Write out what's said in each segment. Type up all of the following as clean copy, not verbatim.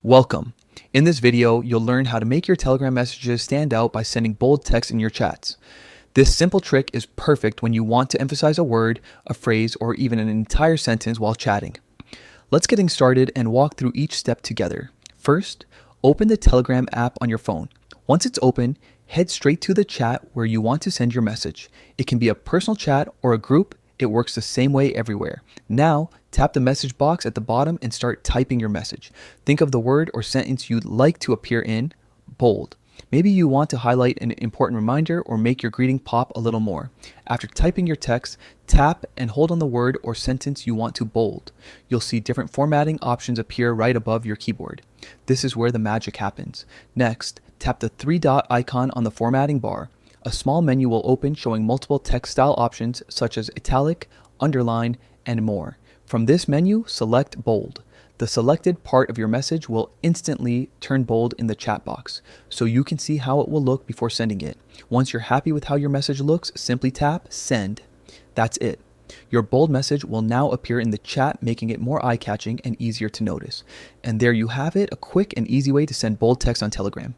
Welcome. In this video, you'll learn how to make your Telegram messages stand out by sending bold text in your chats. This simple trick is perfect when you want to emphasize a word, a phrase, or even an entire sentence while chatting. Let's get started and walk through each step together. First, open the Telegram app on your phone. Once it's open, head straight to the chat where you want to send your message. It can be a personal chat or a group. It works the same way everywhere. Now, tap the message box at the bottom and start typing your message. Think of the word or sentence you'd like to appear in bold. Maybe you want to highlight an important reminder or make your greeting pop a little more. After typing your text, tap and hold on the word or sentence you want to bold. You'll see different formatting options appear right above your keyboard. This is where the magic happens. Next, tap the three-dot icon on the formatting bar. A small menu will open showing multiple text style options such as italic, underline, and more. From this menu, select bold. The selected part of your message will instantly turn bold in the chat box, so you can see how it will look before sending it. Once you're happy with how your message looks, simply tap send. That's it. Your bold message will now appear in the chat, making it more eye-catching and easier to notice. And there you have it, a quick and easy way to send bold text on Telegram.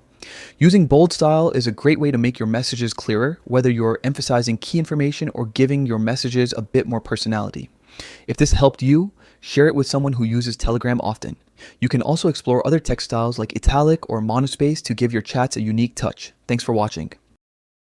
Using bold style is a great way to make your messages clearer, whether you're emphasizing key information or giving your messages a bit more personality. If this helped you, share it with someone who uses Telegram often. You can also explore other text styles like italic or monospace to give your chats a unique touch. Thanks for watching.